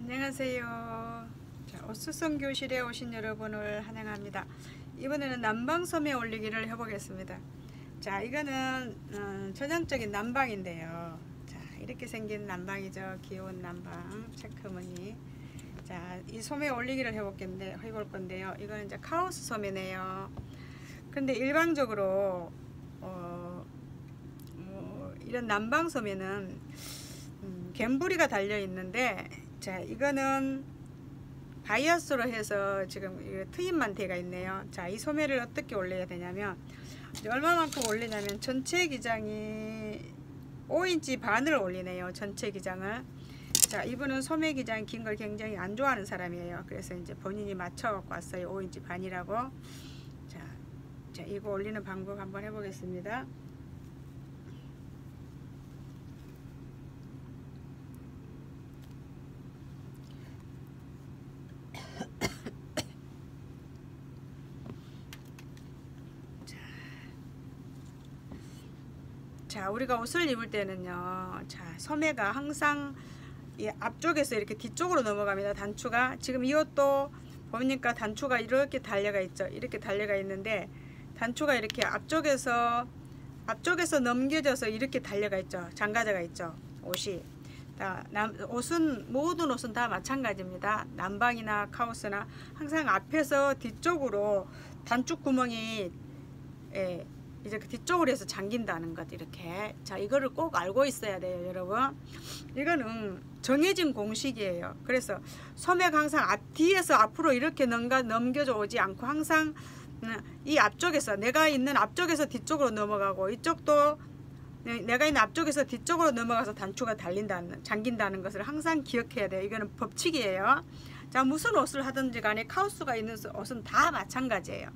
안녕하세요. 자, 옷수선 교실에 오신 여러분을 환영합니다. 이번에는 난방소매 올리기를 해보겠습니다. 자, 이거는 전형적인 난방인데요. 자, 이렇게 생긴 난방이죠. 귀여운 난방 체크무늬. 자, 이 소매 올리기를 해볼 건데요. 이거는 이제 카오스 소매네요. 근데 일반적으로 이런 난방 소매는 갬브리가 달려 있는데, 자, 이거는 바이어스로 해서 지금 트임만 되어 있네요. 자, 이 소매를 어떻게 올려야 되냐면, 얼마만큼 올리냐면 전체 기장이 5인치 반을 올리네요. 전체 기장을. 자, 이분은 소매 기장 긴 걸 굉장히 안 좋아하는 사람이에요. 그래서 이제 본인이 맞춰 갖고 왔어요. 5인치 반이라고. 자, 이거 올리는 방법 한번 해보겠습니다. 자, 우리가 옷을 입을 때는요, 자, 소매가 항상 이 앞쪽에서 이렇게 뒤쪽으로 넘어갑니다. 단추가. 지금 이 옷도 보니까 단추가 이렇게 달려가 있죠. 이렇게 달려가 있는데, 단추가 이렇게 앞쪽에서 넘겨져서 이렇게 달려가 있죠. 장가져가 있죠. 옷이. 모든 옷은 다 마찬가지입니다. 난방이나 카오스나 항상 앞에서 뒤쪽으로 단추 구멍이 이제 그 뒤쪽으로 해서 잠긴다는 것. 이렇게. 자, 이거를 꼭 알고 있어야 돼요, 여러분. 이거는 정해진 공식이에요. 그래서 소매가 항상 뒤에서 앞으로 이렇게 넘겨져 오지 않고 항상 이 앞쪽에서, 내가 있는 앞쪽에서 뒤쪽으로 넘어가고, 이쪽도 내가 있는 앞쪽에서 뒤쪽으로 넘어가서 단추가 잠긴다는 것을 항상 기억해야 돼요. 이거는 법칙이에요. 자, 무슨 옷을 하든지 간에 카오스가 있는 옷은 다 마찬가지예요.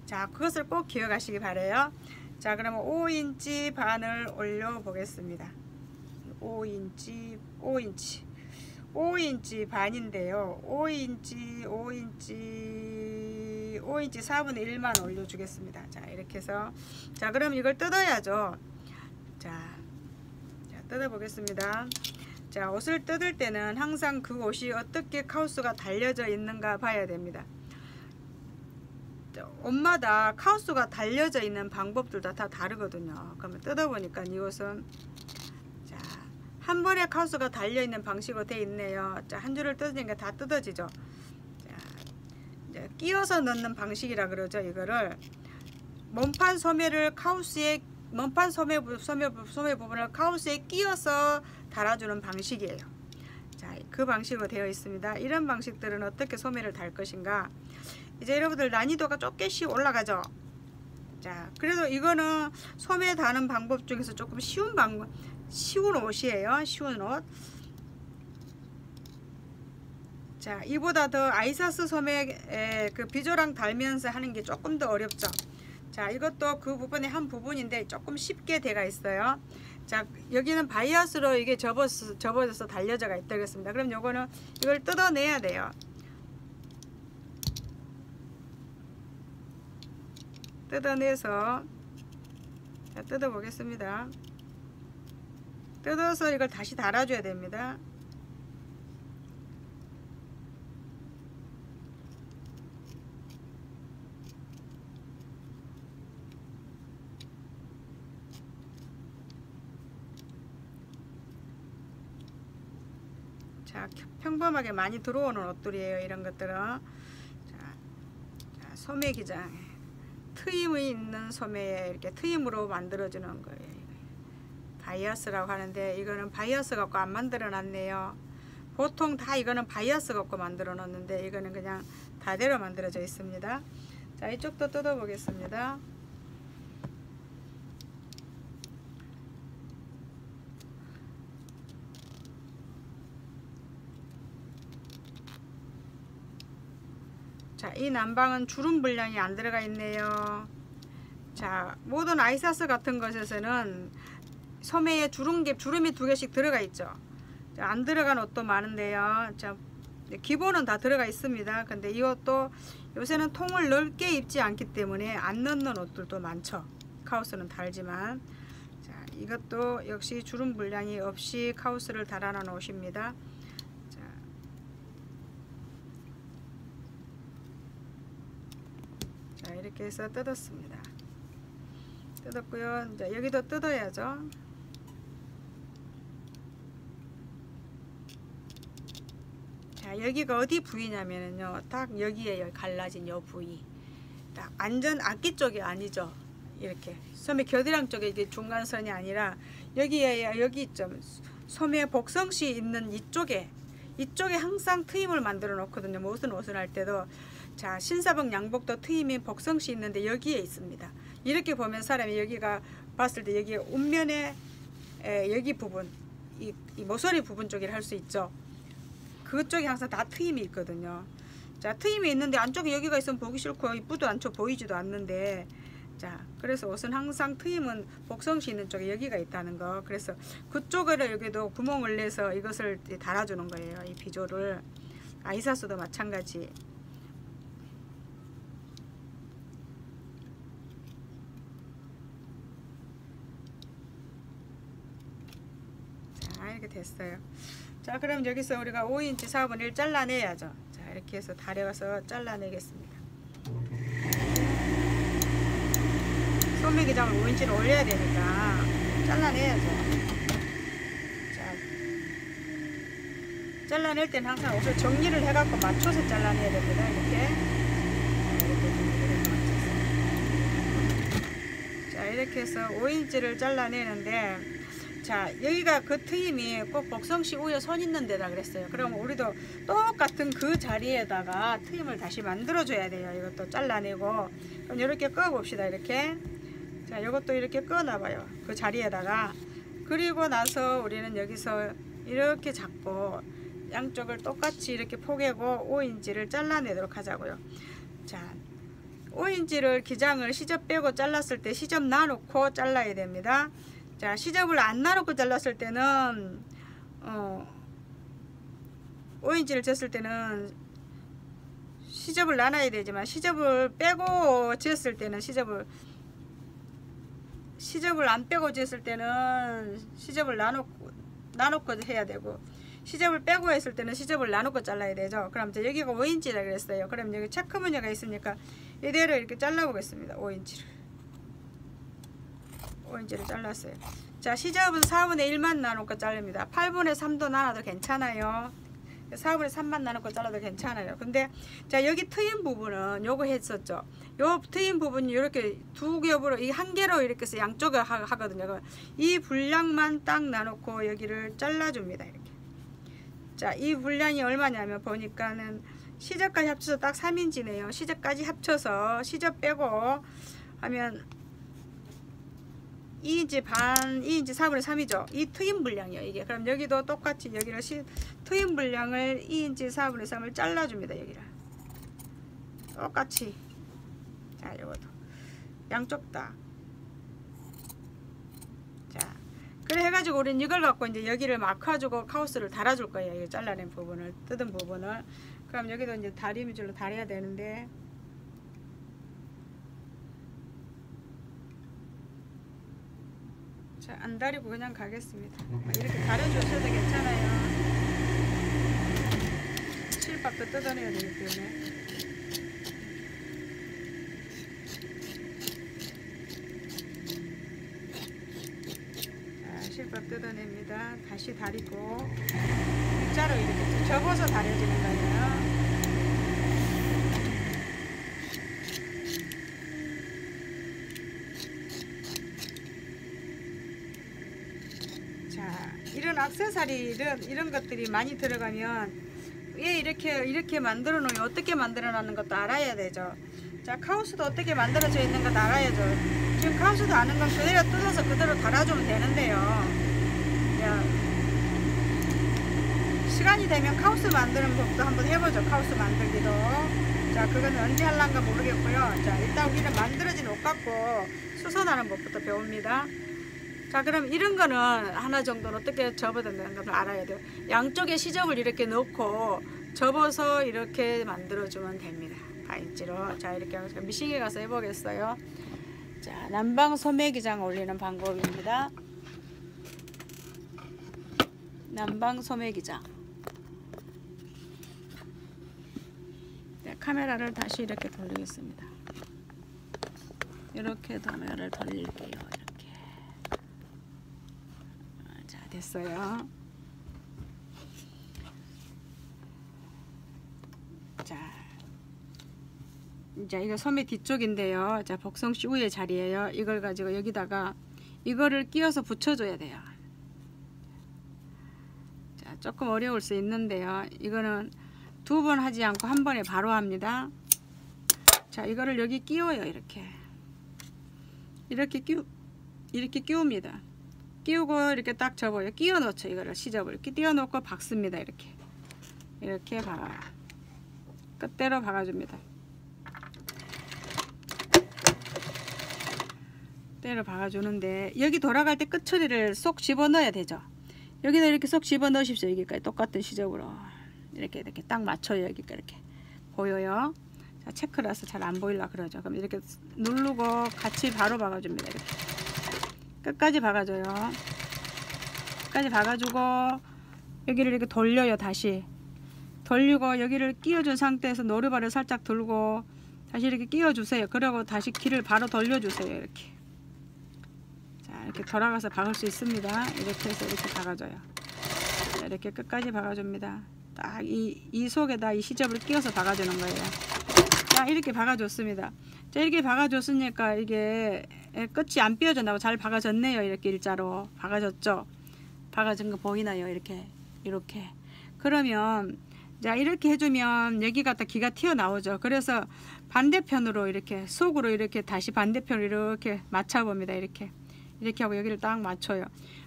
자, 그것을 꼭 기억하시기 바래요. 자, 그러면 5인치 반을 올려 보겠습니다. 5인치 반인데요. 5인치 4분의 1만 올려 주겠습니다. 자, 이렇게 해서, 자, 그럼 이걸 뜯어야죠. 자, 뜯어 보겠습니다. 자, 옷을 뜯을 때는 항상 그 옷이 어떻게 카오스가 달려져 있는가 봐야 됩니다. 옷마다 카오스가 달려져 있는 방법들도 다 다르거든요. 그러면 뜯어보니까 이 옷은, 자, 한 번에 카오스가 달려있는 방식으로 되어 있네요. 자, 한 줄을 뜯으니까 다 뜯어지죠. 자, 이제 끼워서 넣는 방식이라 그러죠. 이거를 몸판 소매를 카오스에, 몸판 소매 부분을 카오스에 끼워서 달아주는 방식이에요. 자, 그 방식으로 되어 있습니다. 이런 방식들은 어떻게 소매를 달 것인가. 이제 여러분들 난이도가 조금씩 올라가죠. 자, 그래도 이거는 소매 다는 방법 중에서 조금 쉬운 옷이에요. 쉬운 옷. 자, 이보다 더 아이사스 소매 그 비조랑 달면서 하는 게 조금 더 어렵죠. 자, 이것도 그 부분의 한 부분인데 조금 쉽게 돼가 있어요. 자, 여기는 바이어스로 이게 접어져서 달려져가 있다겠습니다. 그럼 요거는 이걸 뜯어내야 돼요. 뜯어내서, 자, 뜯어 보겠습니다. 뜯어서 이걸 다시 달아줘야 됩니다. 자, 평범하게 많이 들어오는 옷들이에요. 이런 것들은. 자, 소매 기장. 트임이 있는 소매에 이렇게 트임으로 만들어주는 거예요. 바이어스라고 하는데, 이거는 바이어스 갖고 안 만들어 놨네요. 보통 다 이거는 바이어스 갖고 만들어 놨는데, 이거는 그냥 다대로 만들어져 있습니다. 자, 이쪽도 뜯어 보겠습니다. 자, 이 난방은 주름 분량이 안 들어가 있네요. 자, 모든 아이사스 같은 것에서는 소매에 주름이 2개씩 들어가 있죠. 자, 안 들어간 옷도 많은데요. 자, 기본은 다 들어가 있습니다. 근데 이 옷도 요새는 통을 넓게 입지 않기 때문에 안 넣는 옷들도 많죠. 카오스는 달지만. 자, 이것도 역시 주름 분량이 없이 카오스를 달아놓은 옷입니다. 자, 이렇게 해서 뜯었습니다. 뜯었고요. 이제 여기도 뜯어야죠. 자, 여기가 어디 부위냐면요, 딱 여기에요. 갈라진 요 부위. 딱 완전 앞뒤 쪽이 아니죠. 이렇게 소매 겨드랑 쪽에 이게 중간선이 아니라 여기에 여기 좀 소매 복성씨 있는 이쪽에 항상 트임을 만들어 놓거든요. 무슨 옷을 할 때도. 자, 신사복 양복도 트임이 복성씨 있는데 여기에 있습니다. 이렇게 보면 사람이 여기가 봤을 때 여기 옷면에 여기 부분 이 모서리 부분 쪽이라 할 수 있죠. 그쪽이 항상 다 트임이 있거든요. 자, 트임이 있는데 안쪽에 여기가 있으면 보기 싫고 이쁘도 않죠. 보이지도 않는데. 자, 그래서 옷은 항상 트임은 복성씨 있는 쪽에 여기가 있다는 거. 그래서 그쪽으로 여기도 구멍을 내서 이것을 달아주는 거예요. 이 비조를. 아이사스도 마찬가지. 자, 이렇게 됐어요. 자, 그럼 여기서 우리가 5인치 4분의 1 잘라내야죠. 자, 이렇게 해서 다려서 잘라내겠습니다. 소매기장을 5인치로 올려야 되니까 잘라내야죠. 자, 잘라낼 때는 항상 옷을 정리를 해갖고 맞춰서 잘라내야 됩니다. 이렇게 정리를 해서 맞춰서. 자, 이렇게 해서 5인치를 잘라내는데, 자, 여기가 그 트임이 꼭 복성씨 위에 선 있는 데다 그랬어요. 그럼 우리도 똑같은 그 자리에다가 트임을 다시 만들어 줘야 돼요. 이것도 잘라내고. 그럼 이렇게 꺼 봅시다. 이렇게. 자, 이것도 이렇게 꺼 놔봐요. 그 자리에다가. 그리고 나서 우리는 여기서 이렇게 잡고 양쪽을 똑같이 이렇게 포개고 5인치를 잘라내도록 하자고요. 자, 5인치를 기장을 시접 빼고 잘랐을 때 시접 놔놓고 잘라야 됩니다. 자, 시접을 안 놔놓고 잘랐을 때는 5인치를 쟀을 때는 시접을 나눠야 되지만, 시접을 빼고 쟀을 때는 시접을 안 빼고 쟀을 때는 시접을 나놓고 해야 되고, 시접을 빼고 했을 때는 시접을 나놓고 잘라야 되죠. 그럼 이제 여기가 5인치라 그랬어요. 그럼 여기 체크 무늬가 있으니까 이대로 이렇게 잘라 보겠습니다. 5인치를 잘랐어요. 자, 시접은 4분의 1만 나놓고 자릅니다. 8분의 3도 나눠도 괜찮아요. 4분의 3만 나놓고 잘라도 괜찮아요. 근데 자, 여기 트임 부분은 요거 했었죠. 요 트임 부분이 이렇게 두 겹으로, 이 한 개로 이렇게 해서 양쪽을 하거든요. 이 분량만 딱 나놓고 여기를 잘라줍니다. 이렇게. 자, 이 분량이 얼마냐면 보니까는 시접까지 합쳐서 딱 3인치네요. 시접까지 합쳐서 시접 빼고 하면 2인치 반, 2인치 4분의 3이죠. 이 트임 분량이요, 이게. 그럼 여기도 똑같이 여기를 트임 분량을 2인치 4분의 3을 잘라줍니다. 여기를 똑같이. 자, 요것도 양쪽 다. 자, 그래 해가지고 우리는 이걸 갖고 이제 여기를 마크해주고 카우스를 달아줄 거예요. 이 잘라낸 부분을, 뜯은 부분을. 그럼 여기도 이제 다리미줄로 달아야 되는데, 자, 안 다리고 그냥 가겠습니다. 이렇게 다려주셔도 괜찮아요. 실밥도 뜯어내야 되기 때문에. 자, 실밥 뜯어냅니다. 다시 다리고 일자로 이렇게 접어서 다려지는 거예요. 이런 액세서리 이런 것들이 많이 들어가면 왜 이렇게 만들어 놓으면 어떻게 만들어 놨는 것도 알아야 되죠. 자, 카우스도 어떻게 만들어져 있는 것도 알아야죠. 지금 카우스도 아는 건 그대로 뜯어서 그대로 달아주면 되는데요. 야, 시간이 되면 카우스 만드는 법도 한번 해보죠. 카우스 만들기도. 자, 그거는 언제 할란가 모르겠고요. 자, 일단 우리는 만들어진 옷 갖고 수선하는 법부터 배웁니다. 자, 그럼 이런 거는 하나 정도는 어떻게 접어야 된다는 걸 알아야 돼요. 양쪽에 시접을 이렇게 넣고 접어서 이렇게 만들어주면 됩니다. 바인치로. 자, 이렇게 해서 미싱에 가서 해보겠어요. 자, 남방 소매기장 올리는 방법입니다. 남방 소매기장. 네, 카메라를 다시 이렇게 돌리겠습니다. 이렇게 도매를 돌릴게요. 이렇게. 자, 됐어요. 자, 이제 이거 소매 뒤쪽인데요. 자, 복성씨 위에 자리에요. 이걸 가지고 여기다가 이거를 끼워서 붙여줘야 돼요. 자, 조금 어려울 수 있는데요. 이거는 두 번 하지 않고 한 번에 바로 합니다. 자, 이거를 여기 끼워요. 이렇게 끼웁니다. 끼우고 이렇게 딱 접어요. 끼워 놓죠. 이거를 시접을 이렇게 띄워 놓고 박습니다. 이렇게 박아요. 끝대로 박아줍니다. 때려 박아주는데 여기 돌아갈 때 끝처리를 쏙 집어넣어야 되죠. 여기다 이렇게 쏙 집어넣으십시오. 여기까지 똑같은 시접으로 이렇게 딱 맞춰요. 여기까지 이렇게 보여요. 자, 체크라서 잘 안 보이려 그러죠. 그럼 이렇게 누르고 같이 바로 박아줍니다. 이렇게 끝까지 박아줘요. 끝까지 박아주고 여기를 이렇게 돌려요. 다시 돌리고 여기를 끼워준 상태에서 노루발을 살짝 들고 다시 이렇게 끼워주세요. 그리고 다시 길을 바로 돌려주세요. 이렇게. 자, 이렇게 돌아가서 박을 수 있습니다. 이렇게 해서 이렇게 박아줘요. 자, 이렇게 끝까지 박아줍니다. 딱 이 속에다 이 시접을 끼워서 박아주는 거예요. 자, 이렇게 박아줬습니다. 자, 이렇게 박아줬으니까 이게 끝이 안 삐어진다고 잘 박아졌네요. 이렇게 일자로 박아졌죠. 박아진 거 보이나요? 이렇게. 그러면 자, 이렇게 해주면 여기가 딱 기가 튀어나오죠. 그래서 반대편으로 이렇게 속으로 이렇게 다시 반대편으로 이렇게 맞춰봅니다. 이렇게 하고 여기를 딱 맞춰요.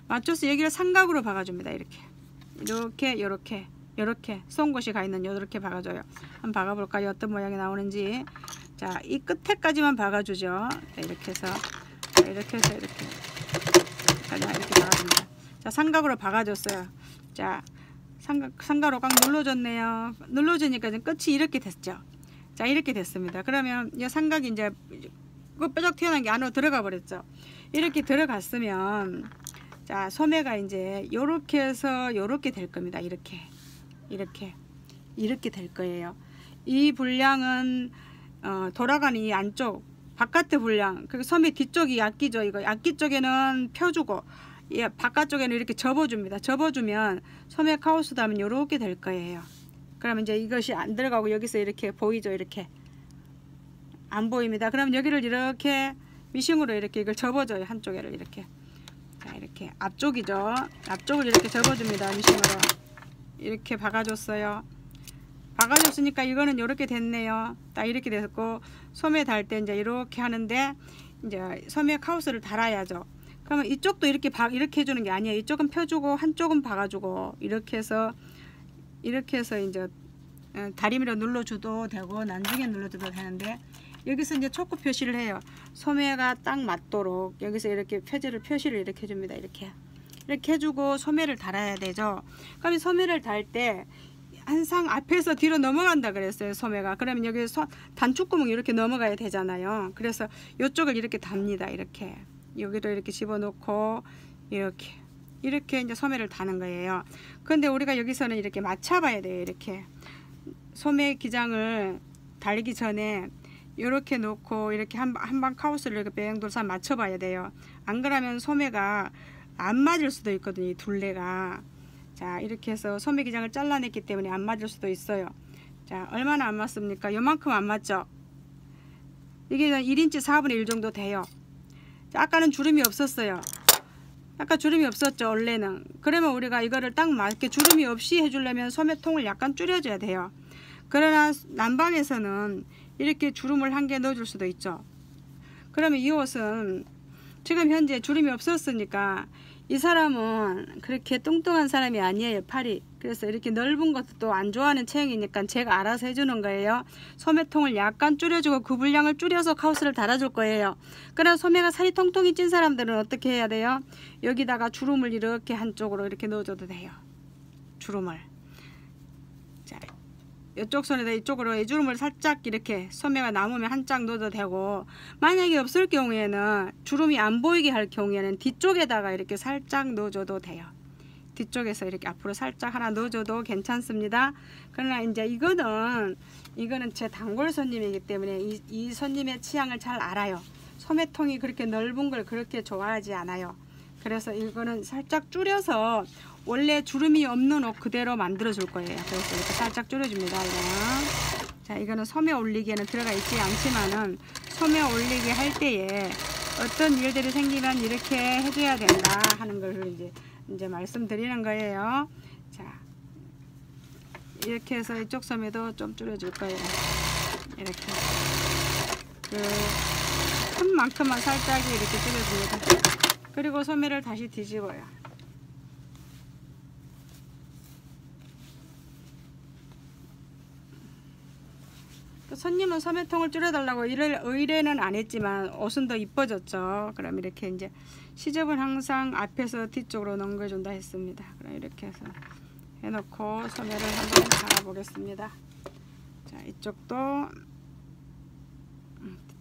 맞춰서 여기를 삼각으로 박아줍니다. 이렇게 송곳이 가 있는 이렇게 박아줘요. 한번 박아볼까요? 어떤 모양이 나오는지. 자, 이 끝에까지만 박아주죠. 자, 이렇게 해서 이렇게 박아줍니다. 자, 삼각으로 박아줬어요. 자, 삼각으로 꽉 눌러줬네요. 눌러주니까 끝이 이렇게 됐죠. 자, 이렇게 됐습니다. 그러면 이 삼각이 이제 뾰족 튀어나온 게 안으로 들어가 버렸죠. 이렇게 들어갔으면 자, 소매가 이제 요렇게 해서 요렇게 될 겁니다. 이렇게 될 거예요. 이 분량은 돌아가는 이 안쪽 바깥의 분량, 그 소매 뒤쪽이 약기죠. 이거 약기 쪽에는 펴주고 바깥쪽에는 이렇게 접어줍니다. 접어주면 소매 카우스 다음은 요렇게 될 거예요. 그러면 이제 이것이 안 들어가고 여기서 이렇게 보이죠. 이렇게 안 보입니다. 그럼 여기를 이렇게 미싱으로 이렇게 이걸 접어줘요. 한쪽에를 이렇게. 자, 이렇게 앞쪽이죠. 앞쪽을 이렇게 접어줍니다. 미싱으로 이렇게 박아줬어요. 박아줬으니까 이거는 이렇게 됐네요. 딱 이렇게 됐고 소매 달 때 이제 이렇게 하는데 이제 소매 카우스를 달아야죠. 그러면 이쪽도 이렇게 해주는 게 아니에요. 이쪽은 펴주고 한쪽은 박아주고 이렇게 해서 이제 다리미로 눌러줘도 되고 나중에 눌러줘도 되는데 여기서 이제 초크 표시를 해요. 소매가 딱 맞도록 여기서 이렇게 표시를 이렇게 해줍니다. 이렇게 해주고 소매를 달아야 되죠. 그럼 소매를 달 때 항상 앞에서 뒤로 넘어간다 그랬어요. 소매가. 그러면 여기 단축구멍이 이렇게 넘어가야 되잖아요. 그래서 이쪽을 이렇게 답니다. 이렇게 여기도 이렇게 집어넣고 이렇게 이제 소매를 다는 거예요. 근데 우리가 여기서는 이렇게 맞춰봐야 돼요. 이렇게 소매 기장을 달기 전에 이렇게 놓고 이렇게 한방 카우스를 이렇게 뺑돌산 맞춰봐야 돼요. 안 그러면 소매가 안 맞을 수도 있거든요. 이 둘레가. 자, 이렇게 해서 소매 기장을 잘라냈기 때문에 안 맞을 수도 있어요. 자, 얼마나 안 맞습니까? 요만큼 안 맞죠? 이게 1인치 4분의 1 정도 돼요. 자, 아까는 주름이 없었어요. 아까 주름이 없었죠. 원래는. 그러면 우리가 이거를 딱 맞게 주름이 없이 해주려면 소매통을 약간 줄여줘야 돼요. 그러나 난방에서는 이렇게 주름을 한 개 넣어줄 수도 있죠. 그러면 이 옷은 지금 현재 주름이 없었으니까 이 사람은 그렇게 뚱뚱한 사람이 아니에요. 팔이. 그래서 이렇게 넓은 것도 또 안 좋아하는 체형이니까 제가 알아서 해주는 거예요. 소매통을 약간 줄여주고 그 분량을 줄여서 카우스를 달아줄 거예요. 그래서 소매가 살이 통통이 찐 사람들은 어떻게 해야 돼요? 여기다가 주름을 이렇게 한쪽으로 이렇게 넣어줘도 돼요. 주름을. 자, 이쪽 손에다 이쪽으로 주름을 살짝 이렇게 소매가 남으면 한 짝 넣어도 되고, 만약에 없을 경우에는 주름이 안 보이게 할 경우에는 뒤쪽에다가 이렇게 살짝 넣어줘도 돼요. 뒤쪽에서 이렇게 앞으로 살짝 하나 넣어줘도 괜찮습니다. 그러나 이제 이거는 제 단골 손님이기 때문에 이 손님의 취향을 잘 알아요. 소매통이 그렇게 넓은 걸 그렇게 좋아하지 않아요. 그래서 이거는 살짝 줄여서 원래 주름이 없는 옷 그대로 만들어 줄 거예요. 그래서 이렇게 살짝 줄여줍니다. 이거. 자, 이거는 소매 올리기에는 들어가 있지 않지만은 소매 올리기 할 때에 어떤 일들이 생기면 이렇게 해줘야 된다 하는 걸 이제 말씀드리는 거예요. 자, 이렇게 해서 이쪽 소매도 좀 줄여줄 거예요. 이렇게 큰 만큼만 살짝 이렇게 줄여줍니다. 그리고 소매를 다시 뒤집어요. 또 손님은 소매통을 줄여달라고 의뢰는 안 했지만 옷은 더 이뻐졌죠. 그럼 이렇게 이제 시접은 항상 앞에서 뒤쪽으로 넘겨준다 했습니다. 그럼 이렇게 해서 해놓고 소매를 한번 달아보겠습니다. 자, 이쪽도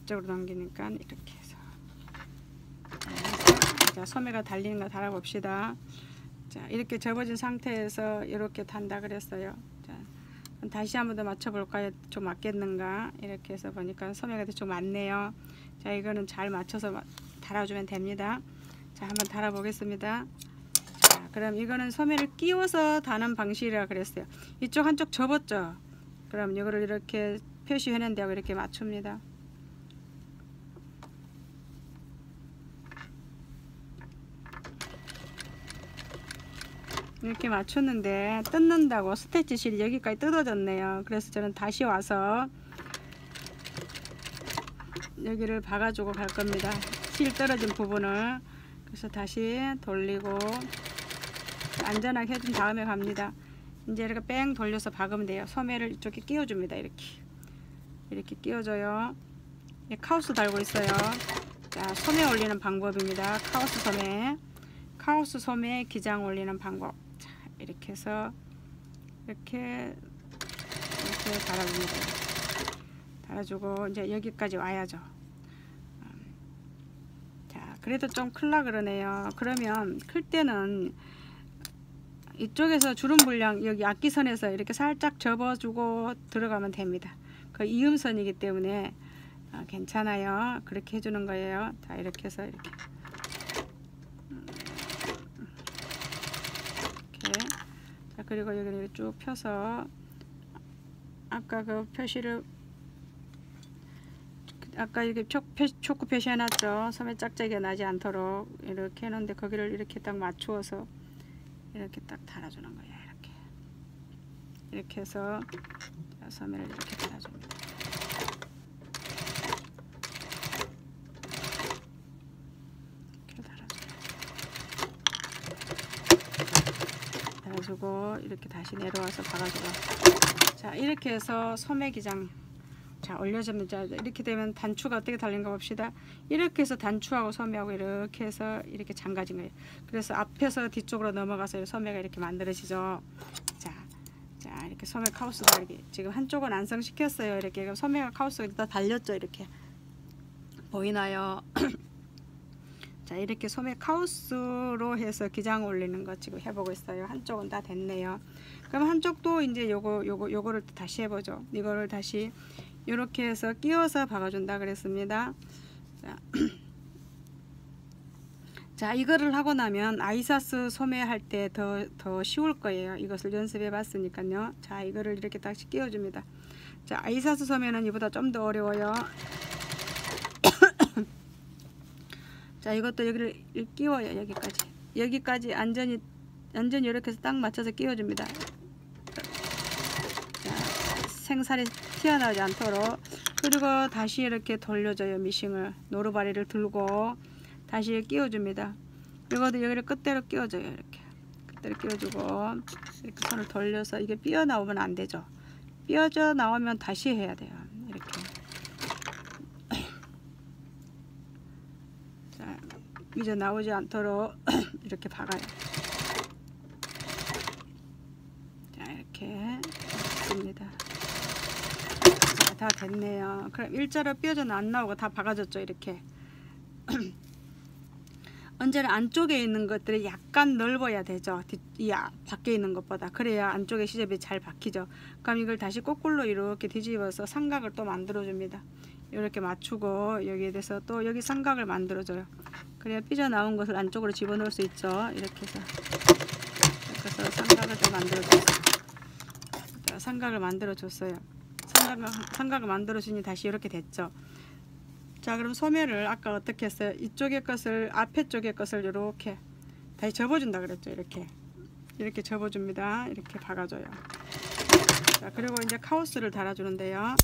뒤쪽으로 넘기니까 이렇게 해서 자, 소매가 달리는 거 달아봅시다. 자, 이렇게 접어진 상태에서 이렇게 단다 그랬어요. 자, 다시 한번 더 맞춰볼까요? 좀 맞겠는가? 이렇게 해서 보니까 소매가 좀 맞네요. 자, 이거는 잘 맞춰서 달아주면 됩니다. 자, 한번 달아보겠습니다. 자, 그럼 이거는 소매를 끼워서 다는 방식이라 그랬어요. 이쪽 한쪽 접었죠? 그럼 이거를 이렇게 표시해낸 데하고 이렇게 맞춥니다. 이렇게 맞췄는데 뜯는다고 스티치 실이 여기까지 뜯어졌네요. 그래서 저는 다시 와서 여기를 박아주고 갈 겁니다. 실 떨어진 부분을. 그래서 다시 돌리고 안전하게 해준 다음에 갑니다. 이제 이렇게 뺑 돌려서 박으면 돼요. 소매를 이쪽에 끼워줍니다. 이렇게 끼워줘요. 카우스 달고 있어요. 자, 소매 올리는 방법입니다. 카우스 소매 기장 올리는 방법. 자, 이렇게 해서 이렇게 달아줍니다. 달아주고 이제 여기까지 와야죠. 자, 그래도 좀 클라 그러네요. 그러면 클 때는 이쪽에서 주름 분량 여기 앞기선에서 이렇게 살짝 접어주고 들어가면 됩니다. 그 이음선이기 때문에 괜찮아요. 그렇게 해주는 거예요. 자, 이렇게 해서 이렇게. 자, 그리고 여기를 쭉 펴서 아까 그 표시를 아까 이렇게 초크 표시 해놨죠. 소매 짝짝이가 나지 않도록 이렇게 해놓은데 거기를 이렇게 딱 맞추어서 이렇게 딱 달아주는 거예요. 이렇게 해서 소매를 이렇게 달아줍니다. 이렇게 달아주고 이렇게 다시 내려와서 박아주고. 자, 이렇게 해서 소매 기장 자 올려주면 자 이렇게 되면 단추가 어떻게 달린가 봅시다. 이렇게 해서 단추하고 소매하고 이렇게 해서 이렇게 잠가진 거예요. 그래서 앞에서 뒤쪽으로 넘어가서 소매가 이렇게 만들어지죠. 자 이렇게 소매 카우스가 이렇게 지금 한쪽은 완성시켰어요. 이렇게 소매가 카우스가 다 달렸죠. 이렇게 보이나요? 자, 이렇게 소매 카우스로 해서 기장 올리는 거 지금 해보고 있어요. 한쪽은 다 됐네요. 그럼 한쪽도 이제 요거를 다시 해보죠. 이거를 다시 이렇게 해서 끼워서 박아준다 그랬습니다. 자, 이거를 하고 나면 아이사스 소매 할 때 더 쉬울 거예요. 이것을 연습해 봤으니까요. 자, 이거를 이렇게 다시 끼워줍니다. 자, 아이사스 소매는 이보다 좀 더 어려워요. 자, 이것도 여기를 끼워요. 여기까지 완전히 이렇게 해서 딱 맞춰서 끼워줍니다. 자, 생살이 튀어나오지 않도록. 그리고 다시 이렇게 돌려줘요. 미싱을 노루바리를 들고 다시 끼워줍니다. 이것도 여기를 끝대로 끼워줘요. 이렇게 끝대로 끼워주고 이렇게 손을 돌려서 이게 삐어 나오면 안 되죠. 삐어져 나오면 다시 해야 돼요. 이렇게. 자, 삐져 나오지 않도록 이렇게 박아요. 자, 이렇게 했습니다. 자, 다 됐네요. 그럼 일자로 삐어져는 안 나오고 다 박아졌죠. 이렇게. 언제나 안쪽에 있는 것들이 약간 넓어야 되죠. 밖에 있는 것보다. 그래야 안쪽에 시접이 잘 박히죠. 그럼 이걸 다시 거꾸로 이렇게 뒤집어서 삼각을 또 만들어 줍니다. 이렇게 맞추고 여기에 대해서 또 여기 삼각을 만들어줘요. 그래야 삐져나온 것을 안쪽으로 집어넣을 수 있죠. 이렇게 해서 삼각을 또 만들어줬어요. 자, 삼각을 만들어줬어요. 삼각을 만들어주니 다시 이렇게 됐죠. 자, 그럼 소매를 아까 어떻게 했어요? 이쪽의 것을, 앞에 쪽의 것을 이렇게 다시 접어준다 그랬죠. 이렇게 접어줍니다. 이렇게 박아줘요. 자, 그리고 이제 카우스를 달아주는데요.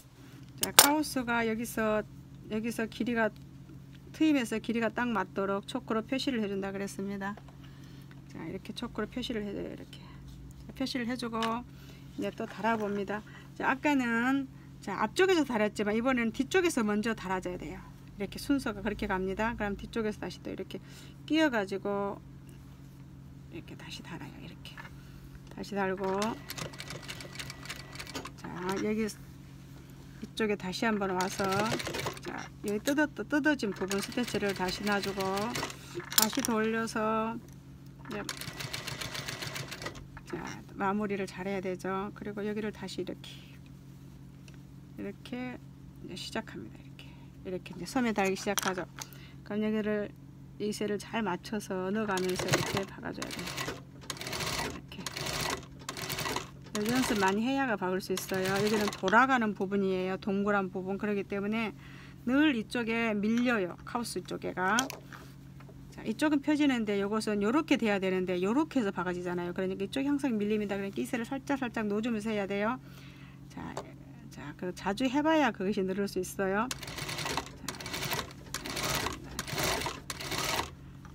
자, 카우스가 여기서 길이가 트임에서 길이가 딱 맞도록 초크로 표시를 해준다 그랬습니다. 자, 이렇게 초크로 표시를 해줘요. 이렇게 자, 표시를 해주고 이제 또 달아봅니다. 자, 아까는 자, 앞쪽에서 달았지만 이번에는 뒤쪽에서 먼저 달아줘야 돼요. 이렇게 순서가 그렇게 갑니다. 그럼 뒤쪽에서 다시 또 이렇게 끼워 가지고 이렇게 다시 달아요. 이렇게 다시 달고, 자, 여기 이쪽에 다시 한번 와서, 자, 여기 뜯어진 부분 스티치를 다시 놔주고 다시 돌려서 이제, 자, 마무리를 잘해야 되죠. 그리고 여기를 다시 이렇게 이제 시작합니다. 이렇게 이제 소매 달기 시작하죠. 그럼 여기를 이 셀을 잘 맞춰서 넣어가면서 이렇게 박아줘야 돼요. 이렇게 연습 많이 해야가 박을 수 있어요. 여기는 돌아가는 부분이에요. 동그란 부분. 그렇기 때문에 늘 이쪽에 밀려요. 카우스 쪽에가. 자, 이쪽은 펴지는데 이것은 이렇게 돼야 되는데 이렇게 해서 박아지잖아요. 그러니까 이쪽이 항상 밀립니다. 그러니까 이 셀을 살짝 놓아주면서 해야 돼요. 자, 그 자주 해봐야 그것이 늘을 수 있어요.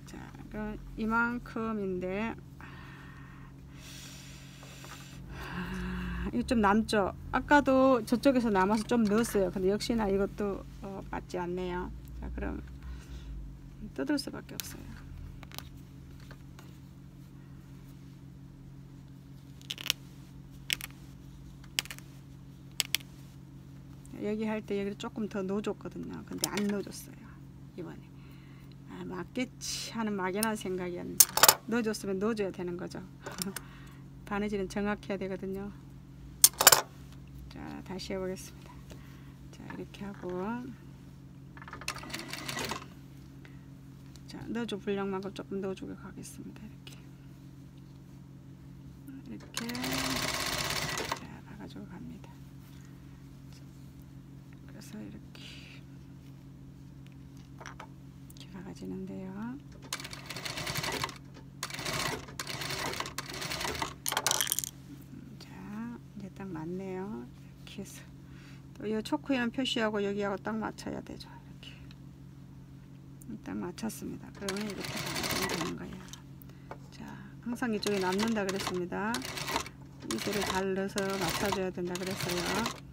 자, 그럼 이만큼인데 이거 좀 남죠. 아까도 저쪽에서 남아서 좀 넣었어요. 근데 역시나 이것도 맞지 않네요. 자, 그럼 뜯을 수밖에 없어요. 여기 할 때 여기를 조금 더 넣어줬거든요. 근데 안 넣어줬어요. 이번에. 아, 맞겠지 하는 막연한 생각이었는데 넣어줬으면 넣어줘야 되는 거죠. 바느질은 정확해야 되거든요. 자, 다시 해보겠습니다. 자, 이렇게 하고, 자, 넣어줄 분량만큼 조금 넣어주고 가겠습니다. 이렇게 자, 박아주고 갑니다. 그래서 이렇게 박아지는데요. 자, 이제 딱 맞네요. 이렇게 해서 또 이 초크형 표시하고 여기하고 딱 맞춰야 되죠. 이렇게 딱 맞췄습니다. 그러면 이렇게 박아주면 되는 거예요. 자, 항상 이쪽에 남는다 그랬습니다. 이거를 잘 넣어서 맞춰줘야 된다 그랬어요.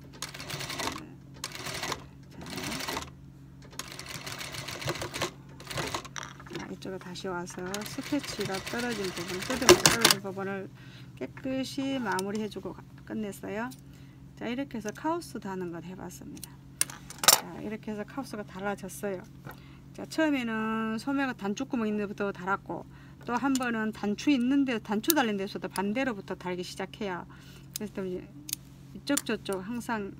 이쪽에 다시 와서 스케치가 떨어진 부분, 뜯으면서 떨어진 부분을 깨끗이 마무리 해주고 끝냈어요. 자, 이렇게 해서 카우스 다는 걸 해봤습니다. 자, 이렇게 해서 카우스가 달라졌어요. 자, 처음에는 소매가 단추구멍 있는 데부터 달았고, 또 한 번은 단추 있는데, 단추 달린 데서도 반대로부터 달기 시작해요. 그래서 이쪽 저쪽 항상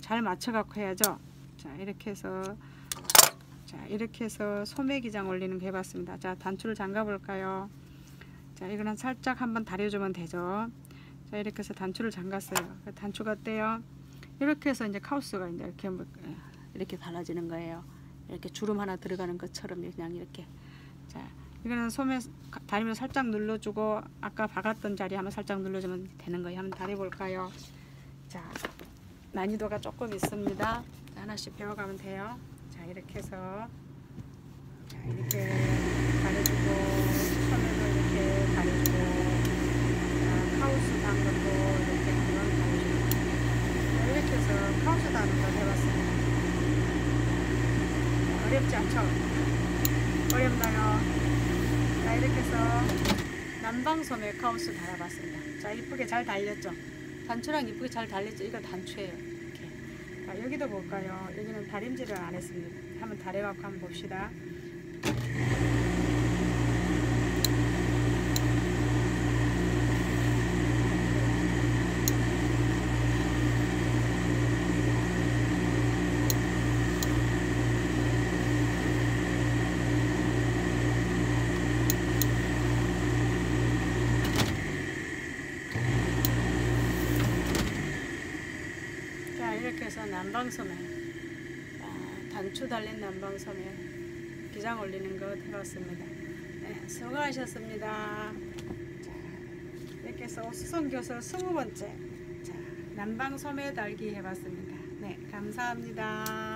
잘 맞춰갖고 해야죠. 자, 이렇게 해서 소매 기장 올리는 거 해봤습니다. 자, 단추를 잠가 볼까요? 자, 이거는 살짝 한번 다려주면 되죠. 자, 이렇게 해서 단추를 잠갔어요. 단추가 어때요? 이렇게 해서 이제 카우스가 이제 이렇게 달라지는 거예요. 이렇게 주름 하나 들어가는 것처럼 그냥 이렇게. 자, 이거는 소매 다리면서 살짝 눌러주고 아까 박았던 자리 한번 살짝 눌러주면 되는 거예요. 한번 다려볼까요? 자, 난이도가 조금 있습니다. 자, 하나씩 배워가면 돼요. 자, 이렇게 해서 자, 이렇게 다려주고 소매도 이렇게 다려주고, 자, 카우스 단 것도 이렇게 한번 다려주고, 자, 이렇게 해서 카우스 다는 걸 해봤습니다. 어렵지 않죠? 어렵나요? 자, 이렇게 해서 남방소매 카우스 달아봤습니다. 자, 이쁘게 잘 달렸죠? 단추랑 이쁘게 잘 달렸죠? 이거 단추예요. 이렇게. 자, 여기도 볼까요? 여기는 다림질을 안 했습니다. 한번 다려갖고 한번 봅시다. 이렇게 해서 난방소매, 단추 달린 난방소매 기장 올리는 것 해봤습니다. 네, 수고하셨습니다. 자, 이렇게 해서 수성교설 20번째 난방소매 달기 해봤습니다. 네, 감사합니다.